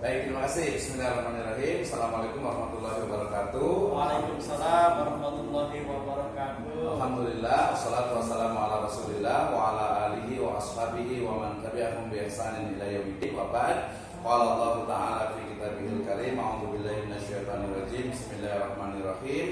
Baik, terima kasih. Bismillahirrahmanirrahim. Assalamualaikum warahmatullahi wabarakatuh. Waalaikumsalam warahmatullahi wabarakatuh. Alhamdulillah, wassalatu wassalamu ala Rasulillah wa ala alihi wa ashabihi wa man tabi'ahum bi ihsanin ila yaumiddin. Wa ba'd. Qala Allah Ta'ala fi kitabihil karim, a'udzu billahi minasyaitonir rajim. Bismillahirrahmanirrahim.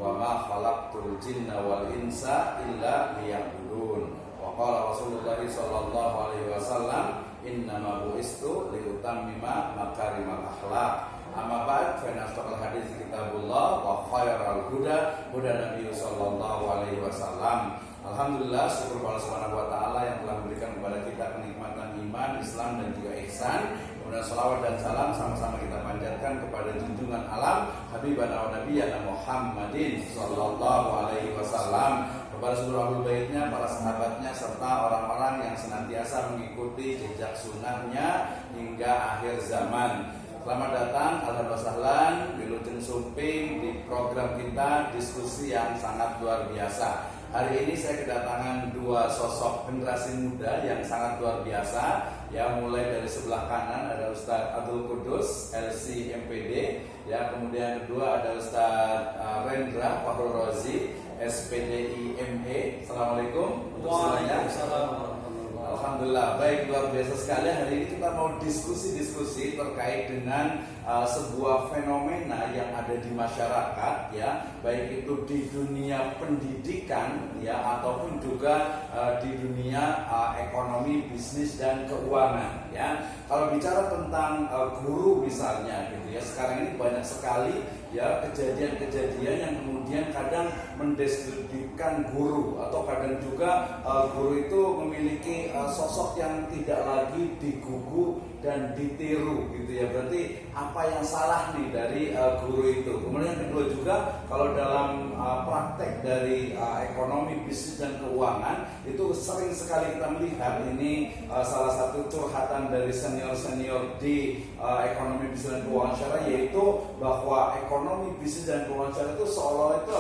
Wa ma khalaqtul jinna wal insa illa liya'budun. Wa qala Rasulullah sallallahu alaihi wasallam, innama bu'istu liutammima makarimal akhlaq. Amma ba'd, fa inna asdaqal hadits kitabullah wa khairal huda huda Nabi sallallahu alaihi wasallam. Alhamdulillah, syukur kepada Subhanahu wa taala yang telah memberikan kepada kita kenikmatan iman, Islam dan juga ihsan. Kemudian salawat dan salam sama-sama kita panjatkan kepada junjungan alam Habibana wa Nabiyana Muhammadin sallallahu alaihi wasallam, kepada seluruh ahlul baitnya, para sahabatnya, serta orang-orang yang senantiasa mengikuti jejak sunnahnya hingga akhir zaman. Selamat datang, ahlan wa sahlan, wilujeng sumping di program kita diskusi yang sangat luar biasa. Hari ini saya kedatangan dua sosok generasi muda yang sangat luar biasa. Ya, mulai dari sebelah kanan ada Ustadz Abdul Qudus, LC MPD. Ya, kemudian kedua ada Ustadz Rendra Fakhrul Razi, SPDI ME. Assalamualaikum. Waalaikumsalam. Alhamdulillah, baik, luar biasa sekali. Hari ini kita mau diskusi terkait dengan sebuah fenomena yang ada di masyarakat, ya, baik itu di dunia pendidikan, ya, ataupun juga di dunia ekonomi, bisnis dan keuangan, ya. Kalau bicara tentang guru misalnya, gitu ya, sekarang ini banyak sekali, ya, kejadian-kejadian yang kemudian kadang mendiskreditkan guru, atau kadang juga guru itu memiliki sosok yang tidak lagi digugu dan ditiru, gitu ya. Berarti apa yang salah nih dari guru itu? Kemudian yang kedua juga, kalau dalam praktek dari ekonomi, bisnis dan keuangan, itu sering sekali kita melihat ini salah satu curhatan dari senior-senior di ekonomi, bisnis dan keuangan syariah, yaitu bahwa ekonomi, bisnis dan keuangan syariah itu seolah-olah itu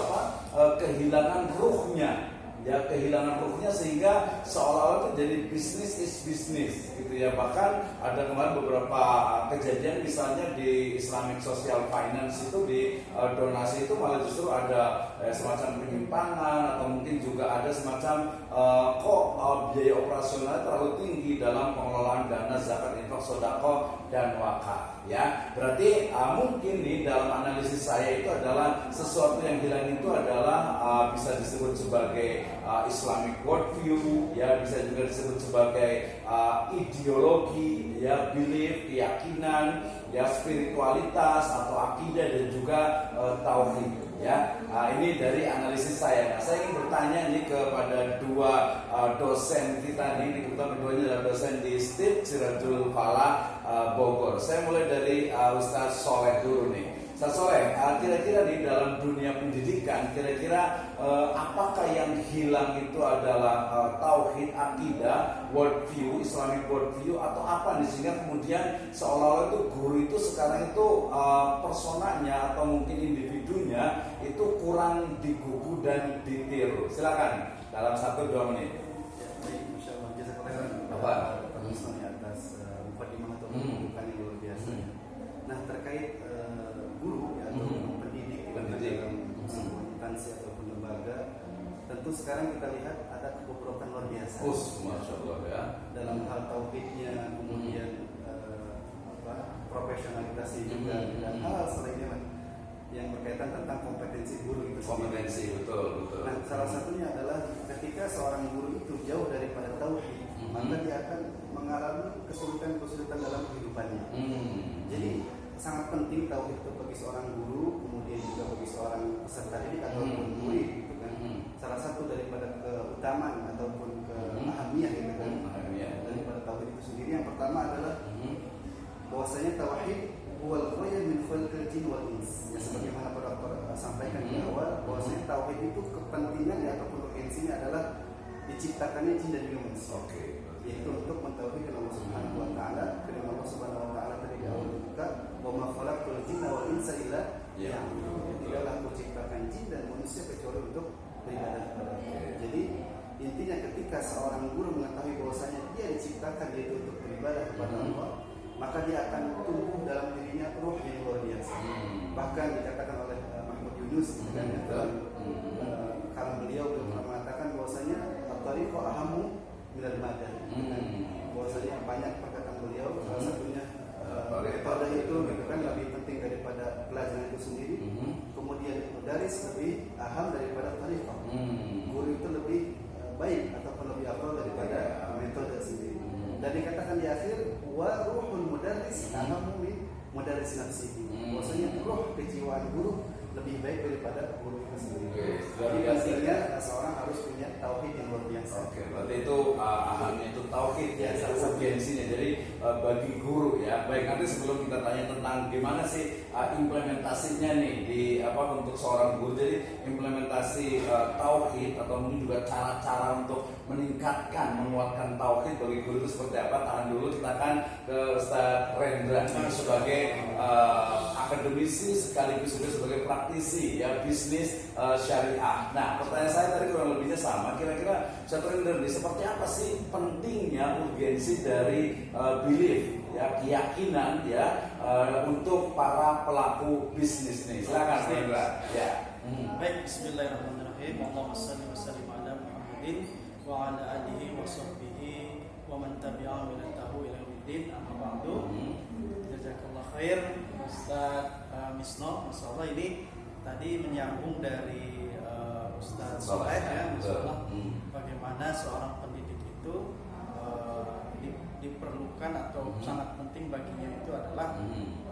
kehilangan ruhnya. Ya, kehilangan ruhnya, sehingga seolah-olah itu jadi bisnis is bisnis, gitu ya. Bahkan ada kemarin beberapa kejadian, misalnya di Islamic Social Finance itu, di donasi itu malah justru ada semacam penyimpangan, atau mungkin juga ada semacam biaya operasional terlalu tinggi dalam pengelolaan dana zakat, infak, sedekah dan wakaf, ya. Berarti mungkin nih dalam analisis saya itu adalah sesuatu yang hilang itu adalah bisa disebut sebagai Islamic worldview, ya, bisa juga disebut sebagai ideologi, ya, belief, keyakinan, ya, spiritualitas atau akidah dan juga tauhid, ya. Ini dari analisis saya. Nah, saya ingin bertanya nih kepada dua dosen kita nih, kebetulan keduanya adalah dosen di STIP Siratul Falah Bogor. Saya mulai dari Ustadz Soleh dulu nih. Ustadz Soleh, kira-kira di dalam dunia pendidikan, kira-kira apakah yang hilang itu adalah tauhid, akidah, worldview, Islamic worldview, atau apa nih, sehingga kemudian seolah-olah itu guru itu sekarang itu personanya atau mungkin individunya itu kurang digugu dan ditiru? Silakan dalam 1-2 menit. Ya, baik, Masya Allah, jazakallah Apa? atas mukadimah atau pembukaan yang luar biasa. Nah, terkait guru, ya, atau pendidik dalam sebuah instansi ataupun lembaga, tentu sekarang kita lihat ada kebobrokan luar biasa. Masya Allah, ya. Dalam hal tauhidnya, kemudian profesionalitasnya juga, dan hal selainnya yang berkaitan tentang kompetensi guru itu Kompetensi, betul. Nah, salah satunya adalah ketika seorang guru itu jauh daripada tauhid, maka dia akan mengalami kesulitan-kesulitan dalam kehidupannya. Jadi sangat penting tauhid itu bagi seorang guru, kemudian juga bagi seorang peserta didik ataupun murid, gitu kan. Salah satu daripada keutamaan ataupun keahamiah, gitu kan, daripada tauhid itu sendiri, yang pertama adalah bahwasanya tauhid wal khayr min khalqil jin wal ins. Ya, sebagaimana pada sampaikan di awal, bahwasanya tauhid itu kepentingan ataupun urgensinya adalah diciptakannya jin dan juga manusia. Yaitu untuk mentauhidkan Allah Subhanahu wa taala. Firman Allah Subhanahu wa taala tadi di awal buka, "Wa ma khalaqtul jinna wal insa illa liya'budun." Tidaklah aku ciptakan jin dan manusia kecuali untuk beribadah kepada Allah. Jadi intinya ketika seorang guru mengetahui bahwasanya dia diciptakan yaitu untuk beribadah kepada Allah, maka dia akan tumbuh dalam Yunus kan kalau beliau pernah mengatakan bahwasanya at-tariqu ahammu minal madan. Bahwasanya banyak perkataan beliau, salah satunya metode itu gitu kan lebih penting daripada pelajaran itu sendiri. Kemudian mudaris lebih aham daripada tariqah. Guru itu lebih baik ataupun lebih afdal daripada metode sendiri. Dan dikatakan di akhir wa ruhul mudarris ahammu min mudarris nafsihi. Bahwasanya roh kejiwaan guru lebih baik daripada guru itu sendiri. Jadi pastinya seorang harus punya tauhid yang luar biasa. Oke, berarti itu ahamnya itu tauhid ya, urgensinya. Jadi bagi guru ya. Baik, nanti sebelum kita tanya tentang gimana sih implementasinya nih di untuk seorang guru. Jadi implementasi tauhid atau mungkin juga cara-cara untuk meningkatkan, menguatkan tauhid bagi guru itu seperti apa? Tahan dulu, kita akan ke Ustaz Rendra sebagai akademisi sekaligus juga sebagai praktisi ya bisnis syariah. Nah, pertanyaan saya tadi kurang lebihnya sama. Kira-kira Ustaz Rendra seperti apa sih pentingnya urgensi dari belief ya, keyakinan ya untuk para pelaku bisnis nih? Silakan Rendra. Ya. Baik, bismillahirrahmanirrahim. Allahumma shalli wa sallim ala Muhammadin wa ala alihi wa sahbihi wa man tabi'ahum ila tahu ila yaumiddin. Amma ba'du. Jazakallah khair Ustaz Misno. Masyaallah ini tadi menyambung dari Ustaz Soleh ya, masalah bagaimana seorang pendidik itu diperlukan atau sangat penting baginya itu adalah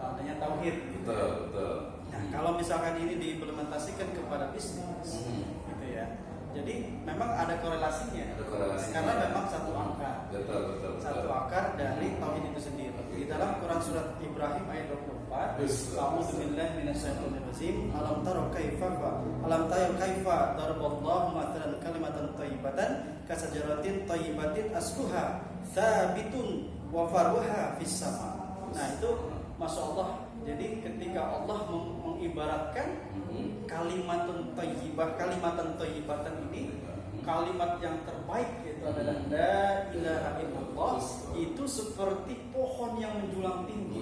adanya tauhid. Betul. Nah, kalau misalkan ini diimplementasikan kepada bisnis, gitu ya. Jadi memang ada korelasinya. Karena memang satu akar. Betul. Satu akar dari tauhid itu sendiri. Di dalam Quran surat Ibrahim ayat 24, A'udzu billahi minasyaitonir rajim. Alam tara kaifa daraballahu mathalan kalimatan thayyibatan kasajaratin thayyibatin asluha tsabitun wa faruha fis sama. Nah, itu Masya Allah. Jadi ketika Allah mengibaratkan kalimatan thayyibatan ini, kalimat yang terbaik yaitu adalah la ilaha illallah, itu seperti pohon yang menjulang tinggi.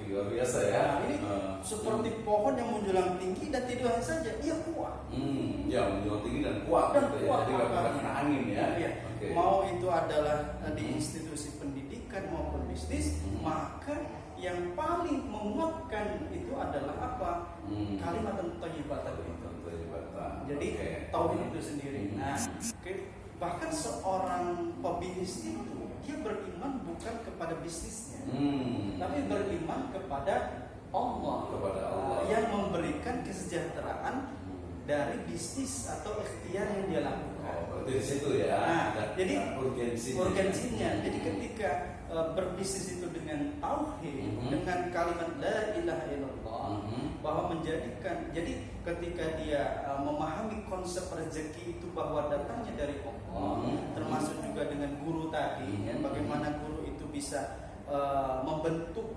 Luar biasa ya. Nah, ini seperti pohon yang menjulang tinggi dan tidak hanya saja, ia kuat. Ya, menjulang tinggi dan kuat. Gitu ya. Jadi nggak pernah kena angin ya. Iya. Okay. Mau itu adalah di institusi pendidikan maupun bisnis, maka yang paling menguatkan itu adalah apa? Kalimat thayyibatan itu. Jadi tauhid itu sendiri. Nah, bahkan seorang pebisnis itu dia beriman bukan kepada bisnisnya, tapi beriman kepada Allah, yang memberikan kesejahteraan dari bisnis atau ikhtiar yang dia lakukan. Berarti di situ ya. Nah, jadi urgensinya. Hmm. Jadi ketika berbisnis itu dengan tauhid, dengan kalimat la ilaha illallah, bahwa menjadikan, jadi ketika dia memahami konsep rezeki itu bahwa datangnya dari Allah, termasuk juga dengan guru tadi, ya, bagaimana guru itu bisa membentuk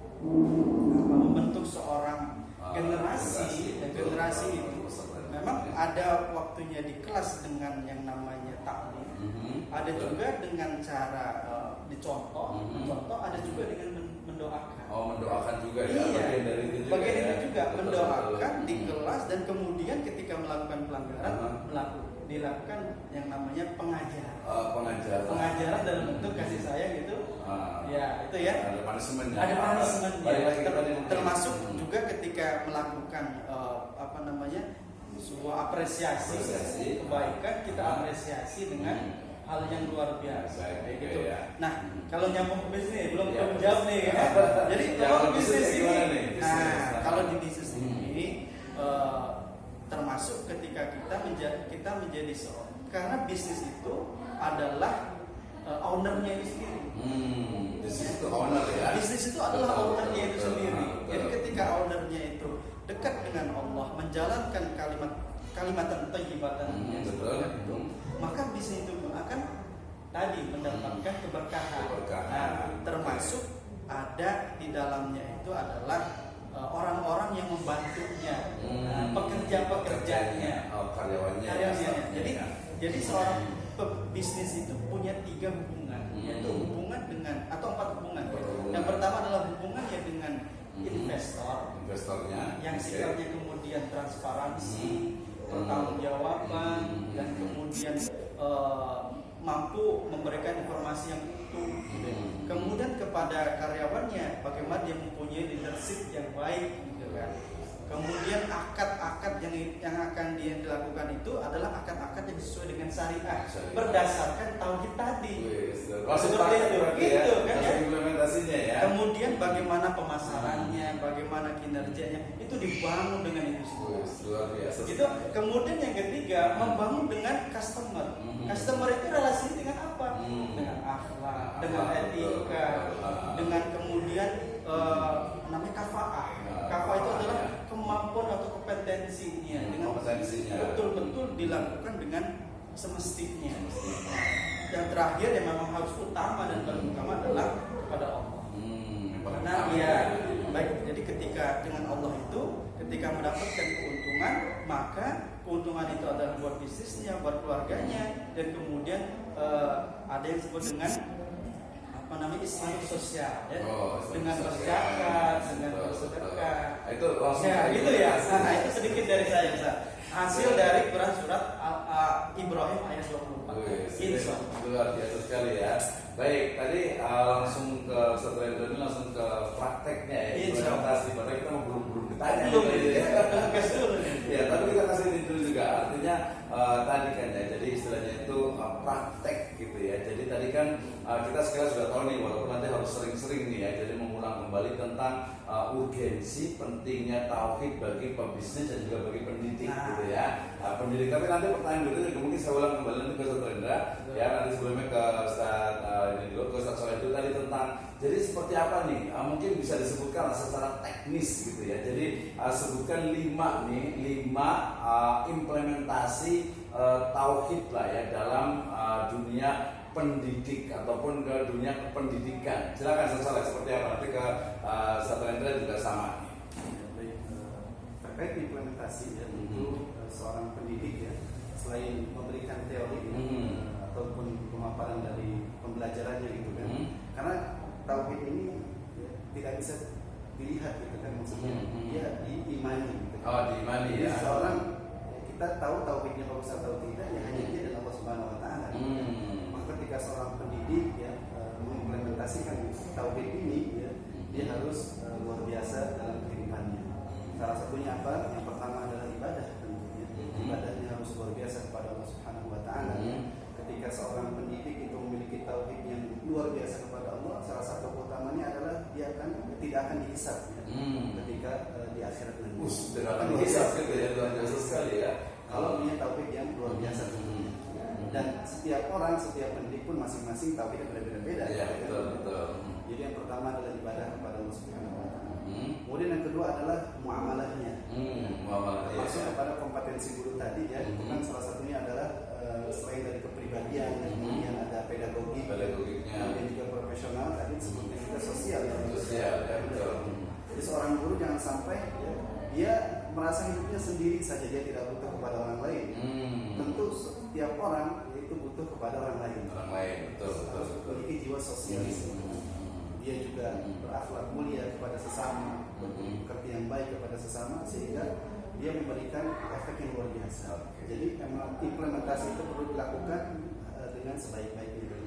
seorang generasi itu. Memang ada waktunya di kelas dengan yang namanya taklim, ada juga dengan cara dicontoh, ada juga dengan mendoakan. Mendoakan juga ya. Iya. Bagian itu juga Betul, mendoakan betul. di kelas, dan kemudian ketika melakukan pelanggaran dilakukan yang namanya pengajaran. Pengajaran dalam bentuk kasih sayang itu. Ya, itu ya. Ada punishment. Ada punishment ya. Termasuk juga juga ketika melakukan sebuah apresiasi kebaikan, kita apresiasi dengan hal yang luar biasa kayak gitu. Nah, kalau nyambung ke bisnis belum jawab nih. Jadi kalau bisnis ini, kalau di bisnis ini termasuk ketika kita menjadi seorang, karena bisnis itu adalah ownernya itu sendiri. Bisnis itu owner ya. Bisnis itu adalah ownernya itu sendiri. Jadi ketika ownernya itu dekat dengan Allah, menjalankan kalimatan thayyibatan yang sebenarnya itu, maka bisnis itu pun akan tadi mendapatkan keberkahan. Nah, termasuk ada di dalamnya itu adalah orang-orang yang membantunya, pekerja-pekerjanya, karyawannya. Jadi seorang bisnis itu punya 3 hubungan, yaitu hubungan dengan atau 4 hubungan. Yang pertama adalah hubungannya dengan investor. investornya, yang sifatnya kemudian transparansi, pertanggungjawaban, dan kemudian mampu memberikan informasi yang utuh. Kemudian kepada karyawannya, bagaimana dia mempunyai leadership yang baik, gitu kan. Kemudian akad-akad yang akan dia dilakukan itu adalah akad-akad yang sesuai dengan syariah berdasarkan tauhid tadi. Seperti itu, gitu kan ya. Implementasinya ya. Kemudian bagaimana pemasarannya, bagaimana kinerjanya, itu dibangun dengan itu semua. Luar biasa. Gitu. Kemudian yang ketiga, membangun dengan customer. Customer itu relasi dengan apa? Dengan akhlak, dengan etika, dengan kemudian namanya kafaah. Kafaah itu adalah kemampuan atau kompetensinya, dengan betul-betul dilakukan dengan semestinya. Yang terakhir yang memang harus utama dan paling utama adalah kepada Allah. Karena ya baik, jadi ketika dengan Allah itu, ketika mendapatkan keuntungan, maka keuntungan itu adalah buat bisnisnya, buat keluarganya, dan kemudian ada yang disebut dengan Islam sosial ya, dengan berzakat, dengan bersedekah. Itu langsung ya, gitu ya. Nah, itu sedikit dari saya, Ustaz. Hasil dari Quran surat Ibrahim ayat 24. Insya Allah. Luar biasa sekali ya. Baik, tadi langsung ke setelah ini langsung ke prakteknya ya. Implementasi. Padahal kita belum ditanya. Ya, tapi kita kasih ini dulu juga. Artinya tadi kan ya. Jadi istilahnya itu praktek gitu ya. Jadi tadi kan kita sekarang sudah tahu nih, walaupun nanti harus sering-sering nih ya. Jadi mengulang kembali tentang urgensi pentingnya tauhid bagi pebisnis dan juga bagi pendidik gitu ya. Pendidik, tapi nanti pertanyaan berikutnya mungkin saya ulang kembali nanti ke Ustaz Rendra ya, nanti sebelumnya ke Ustaz ini dulu, ke Ustaz Soleh dulu tadi tentang jadi seperti apa nih, mungkin bisa disebutkan secara teknis gitu ya. Jadi sebutkan 5 implementasi tauhid lah ya dalam dunia pendidik ataupun ke dunia pendidikan. Silakan Ustaz Soleh, seperti apa, nanti ke Ustaz Rendra juga sama nih. Terkait implementasi ya, tentu seorang pendidik ya, selain memberikan teori ataupun pemaparan dari pembelajarannya gitu kan, karena tauhid ini ya, tidak bisa dilihat gitu kan, maksudnya dia diimani gitu kan. Diimani ya. Seorang kita tahu tauhidnya bagus atau tidak ya hanya dia dan Allah Subhanahu Wa Taala. Maka ketika seorang pendidik ya mengimplementasikan tauhid ini ya, dia harus luar biasa dalam kehidupannya. Salah satunya apa? Yang pertama adalah ibadah tentunya. Ibadahnya harus luar biasa kepada Allah Subhanahu Wa Taala. Ketika seorang pendidik itu memiliki tauhid yang luar biasa kepada Allah, salah satu utamanya adalah dia tidak akan dihisab ya, ketika di akhirat nanti. Tidak akan dihisab gitu ya, luar biasa sekali ya. Kalau punya tauhid yang luar biasa tentunya. Dan setiap orang, setiap pendidik pun masing-masing tauhidnya berbeda-beda. Iya, betul. Jadi yang pertama adalah ibadah kepada Allah Subhanahu Wa Taala. Kemudian yang kedua adalah muamalahnya. Masuk kepada kompetensi guru tadi ya, itu kan salah satunya adalah selain dari kepribadian, kemudian ada pedagogiknya, dan juga profesional tadi sebutnya juga sosial ya. Jadi seorang guru jangan sampai ya, dia merasa hidupnya sendiri saja, dia tidak butuh kepada orang lain. Tentu setiap orang itu butuh kepada orang lain. Betul. Memiliki jiwa sosialis. Dia juga berakhlak mulia kepada sesama, bekerja yang baik kepada sesama, sehingga dia memberikan efek yang luar biasa. Jadi memang implementasi itu perlu dilakukan dengan sebaik-baiknya.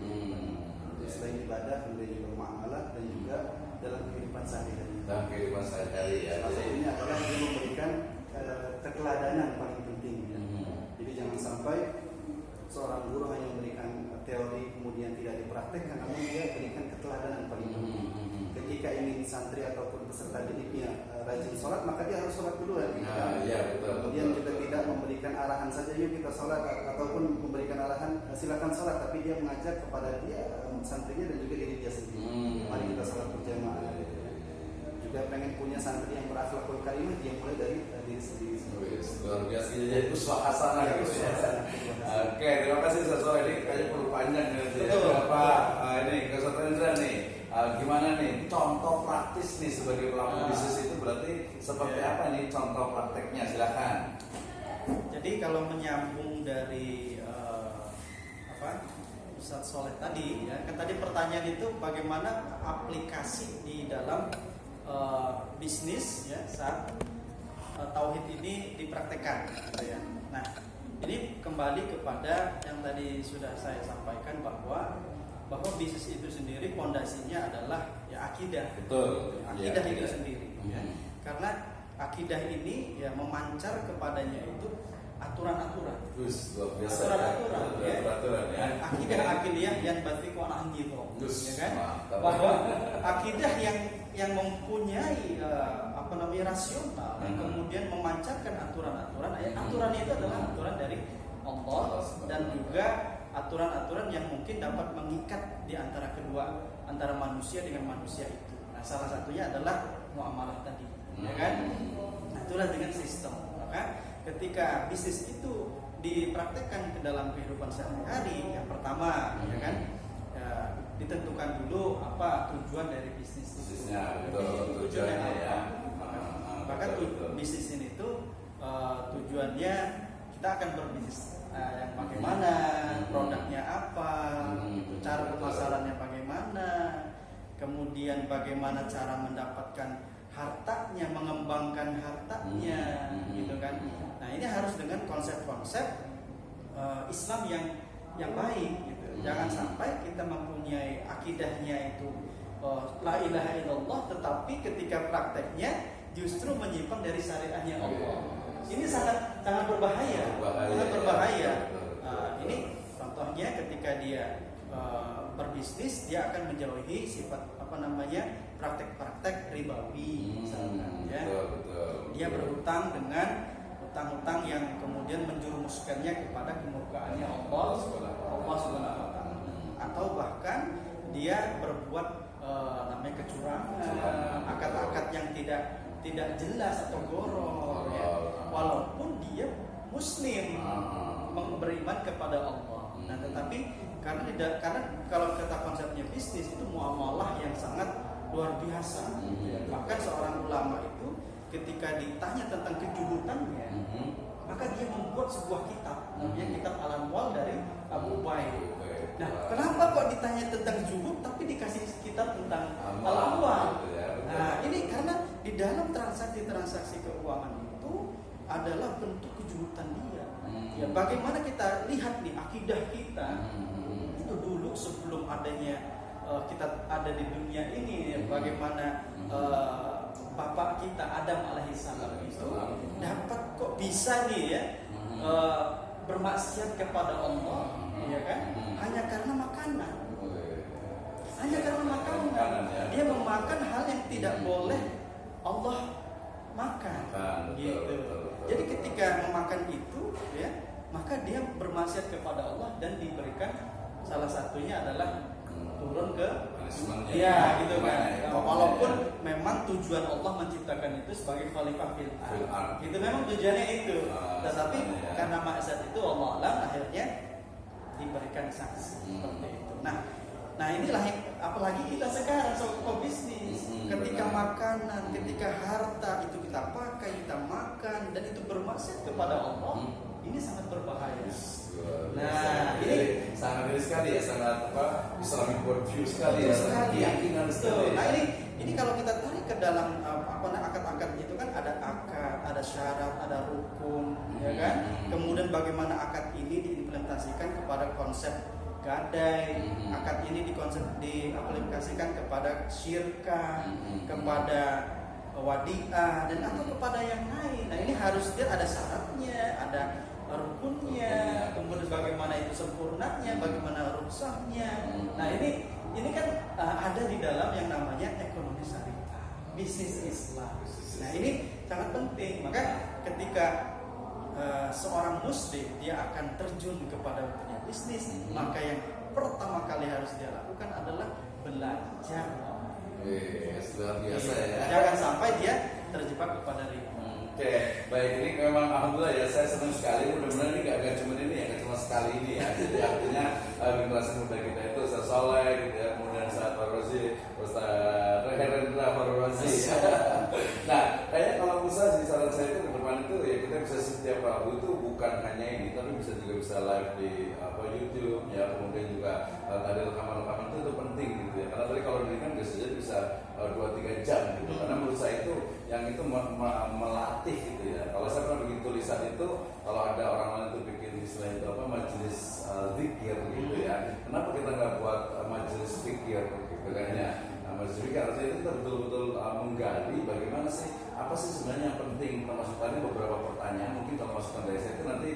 Selain ibadah, kemudian juga muamalah dan juga dalam kehidupan sehari-hari. Ya. Salah satunya adalah dia memberikan keteladanan paling penting. Ya. Jadi jangan sampai seorang guru hanya memberikan teori kemudian tidak dipraktekkan, namun dia berikan keteladanan paling penting. Ketika ingin santri ataupun peserta didiknya rajin sholat, maka dia harus sholat dulu ya. Kemudian juga tidak memberikan arahan saja, yuk kita sholat, ataupun memberikan arahan silakan sholat, tapi dia mengajak kepada dia santrinya dan juga diri dia sendiri. Mari kita sholat berjamaah. Juga pengen punya santri yang berakhlakul karimah, dia mulai dari diri sendiri. Luar biasa, jadi uswah hasanah gitu ya. Oke, terima kasih Ustaz Soleh, ini kayaknya perlu panjang gitu ya. Bapak ini ke Ustaz Rendra nih, gimana nih contoh praktis nih sebagai pelaku bisnis itu berarti seperti apa nih contoh prakteknya, silakan. Jadi kalau menyambung dari Ustaz Soleh tadi ya, kan tadi pertanyaan itu bagaimana aplikasi di dalam bisnis ya saat tauhid ini dipraktekkan gitu ya. Nah, ini kembali kepada yang tadi sudah saya sampaikan bahwa bisnis itu sendiri pondasinya adalah ya akidah. Betul. Akidah Ya, itu akidah. sendiri. Ya. Karena akidah ini ya memancar kepadanya itu aturan-aturan. Terus luar biasa. Aturan-aturan, ya. Aturan ya. Akidah akiliyah yang batik wa gitu, Terus, ya kan? mantap. Bahwa akidah yang mempunyai rasional, yang kemudian memancarkan aturan-aturan. Aturan itu adalah aturan dari Allah dan juga aturan-aturan yang mungkin dapat mengikat di antara manusia dengan manusia itu. Nah, salah satunya adalah muamalah tadi, ya kan? Nah, itulah dengan sistem. Maka ketika bisnis itu dipraktekkan ke dalam kehidupan sehari-hari, yang pertama, ya kan, ditentukan dulu apa tujuan dari Bisnisnya, betul, tujuannya tujuannya apa. ya. Maka Betul. bisnis ini tuh tujuannya kita akan berbisnis yang bagaimana, produknya apa, cara pemasarannya bagaimana, kemudian bagaimana cara mendapatkan hartanya, mengembangkan hartanya, gitu kan. Nah, ini harus dengan konsep-konsep Islam yang baik gitu. Jangan sampai kita mempunyai akidahnya itu la ilaha illallah, tetapi ketika prakteknya justru menyimpang dari syariahnya Allah. Ini sangat berbahaya. Sangat berbahaya. Ini contohnya ketika dia berbisnis, dia akan menjauhi sifat praktek-praktek ribawi misalkan ya. Dia berhutang dengan hutang-hutang yang kemudian menjerumuskannya kepada kemurkaannya Allah Subhanahu wa taala. Atau bahkan dia berbuat namanya kecurangan, akad-akad yang tidak jelas atau goro ya. Walaupun dia muslim, beriman kepada Allah. Nah, tetapi karena kalau kata konsepnya bisnis itu muamalah yang sangat luar biasa. Bahkan seorang ulama itu ketika ditanya tentang kejuhutannya, maka dia membuat sebuah kitab, namanya Kitab Al-Amwal dari Abu Ubaid. Nah, kenapa kok ditanya tentang zuhud tapi dikasih kitab tentang Al-Amwal? Nah, ini karena di dalam transaksi keuangan itu adalah bentuk kejuhutan dia. Ya, bagaimana kita lihat nih akidah kita itu dulu sebelum adanya kita ada di dunia ini, bagaimana bapak kita Adam alaihissalam itu dapat kok bisa nih ya bermaksiat kepada Allah, ya kan? Hanya karena makanan. Hanya karena makanan. Dia memakan hal yang tidak boleh Allah makan. Gitu. Jadi ketika memakan itu, ya, maka dia bermaksiat kepada Allah dan diberikan salah satunya adalah turun ke ya gitu kan. Walaupun memang tujuan Allah menciptakan itu sebagai khalifah fil ard. Itu memang tujuannya itu. Tetapi karena maksiat itu Allah alam akhirnya diberikan sanksi seperti itu. Nah inilah yang apalagi kita sekarang soal bisnis. Ketika makanan, ketika harta itu kita pakai, kita makan dan itu bermaksud kepada Allah, ini sangat berbahaya. Nah, ini sangat sekali ya, sangat Islamic worldview sekali ya, keyakinan sekali. Nah, ini kalau kita tarik ke dalam akad-akad itu kan ada akad, ada syarat, ada rukun, ya kan? Kemudian bagaimana akad ini diimplementasikan kepada konsep gadai, akad ini diaplikasikan kepada syirkah, kepada wadiah dan atau kepada yang lain. Nah, ini harus dia ada syaratnya, ada rukunnya, kemudian bagaimana itu sempurnanya, bagaimana ruksahnya. Nah, ini kan ada di dalam yang namanya ekonomi syariah, bisnis Islam. Nah, ini sangat penting. Maka ketika seorang muslim dia akan terjun kepada dunia bisnis, maka yang pertama kali harus dia lakukan adalah belajar. Luar biasa ya. Jangan sampai dia terjebak kepada riba. Oke, baik, ini memang alhamdulillah ya, saya senang sekali. Mudah-mudahan ini gak cuma ini ya, gak cuma sekali ini ya. Jadi artinya generasi muda kita itu Ustaz Soleh gitu ya, kemudian Ustaz Farozi, Ustaz Rendra Farozi. Nah, kayaknya kalau bisa sih saran saya itu ke depan itu ya kita bisa setiap Rabu itu bukan hanya ini, tapi bisa live di YouTube ya, kemudian juga ada rekaman-rekaman itu penting gitu ya. Karena tadi kalau ini kan biasanya bisa 2-3 jam gitu. Karena menurut saya itu yang itu melatih gitu ya. Kalau saya pernah bikin tulisan itu, kalau ada orang lain itu bikin istilah itu apa, majelis zikir gitu ya. Kenapa kita nggak buat majelis fikir gitu kan ya? Majelis fikir artinya itu kita betul-betul menggali bagaimana sih, apa sih sebenarnya yang penting. Termasuk tadi beberapa pertanyaan, mungkin kalau masukan dari saya itu nanti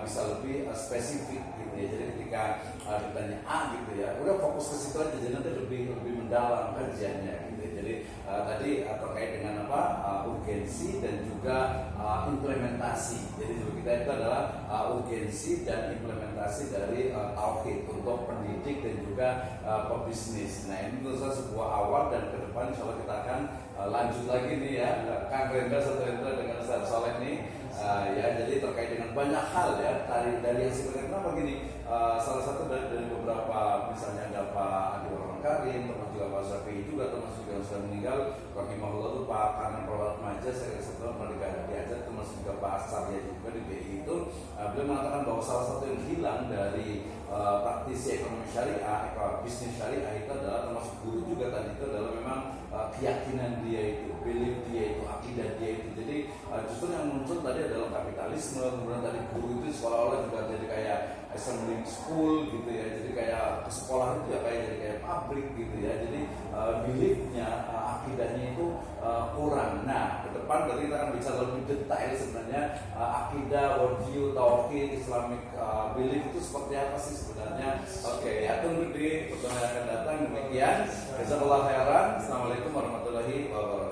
bisa lebih spesifik gitu ya. Jadi ketika ditanya A gitu ya, udah fokus ke situ aja, jadi nanti lebih mendalam kajiannya gitu ya. Jadi tadi terkait dengan apa, urgensi dan juga implementasi. Jadi kita itu adalah urgensi dan implementasi dari tauhid untuk pendidik dan juga pebisnis. Nah ini menurut saya sebuah awal, dan ke depan insya Allah kita akan lanjut lagi nih ya, Kang Rendra satu Rendra dengan Ustaz Soleh nih. Ya, jadi terkait dengan banyak hal ya dari yang sifatnya, kenapa gini, salah satu dari beberapa, misalnya ada Pak Adi Warman Karim, termasuk juga Pak Syafi'i juga, termasuk yang sudah meninggal rahimahullah itu Pak Karnan Perawat Maja, saya setelah pernah diajar, termasuk juga Pak Asarya juga di BI itu, beliau mengatakan bahwa salah satu yang hilang dari praktisi ekonomi syariah, bisnis syariah itu adalah, termasuk guru juga tadi, itu adalah memang keyakinan dia itu, belief dia itu, akidah dia itu. Jadi justru yang muncul tadi adalah kapitalisme, kemudian tadi guru itu seolah-olah juga jadi kayak assembling school gitu ya, jadi kayak ke sekolah itu ya kayak jadi kayak pabrik gitu ya. Jadi beliefnya, akidahnya itu kurang. Nah, ke depan berarti kita akan bicara lebih detail sebenarnya akidah, worldview, tauhid, Islamic belief itu seperti apa sih sebenarnya. Oke, ya tunggu di pertemuan yang akan datang. Demikian, jazakallahu khairan. Assalamualaikum warahmatullahi wabarakatuh.